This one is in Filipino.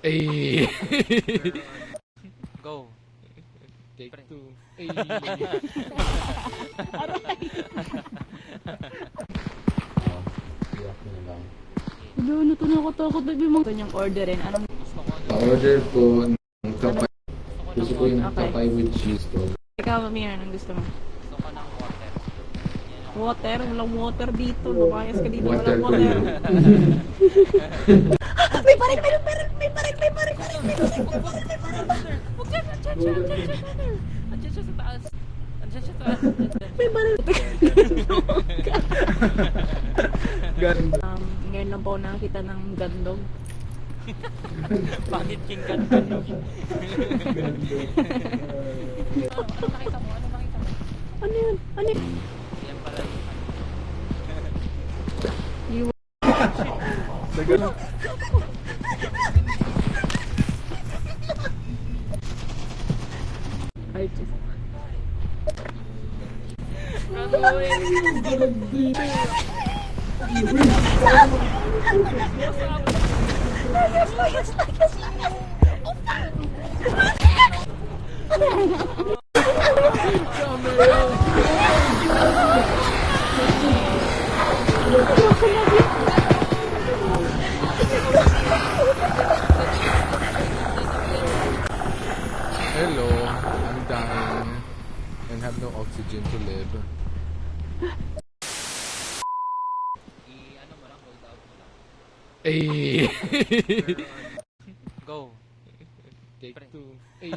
Ay. Go. Take Pre. two. Ay. Iyak na lang. Ano, nakakatakot na yung mga ganyang orderin. Anong Gusto ko Pa-order po ng kapay. Gusto ko yung Okay. kapay with cheese to. ikaw, Mia, anong gusto mo? Gusto ko ng water. Water? Walang water dito. Lumayas ka dito. Water Walang for water. you. May parik! May parik! May parik! May parik! Huwag dyan! Andiyan siya sa taas. Andiyan siya sa taas. May parik! Ganda. Ngayon lang po ako nakakita ng gandog. Bakit king ganda no? Ano nakita mo? Ano nakita mo? Ano yun? Ano yun? Yan pala You... Tagal. Ay, just... Hello, I'm dying and have no oxygen to live. I-ano mo lang, hold out mo lang. Ay. Go. Take Pre. two. Ay.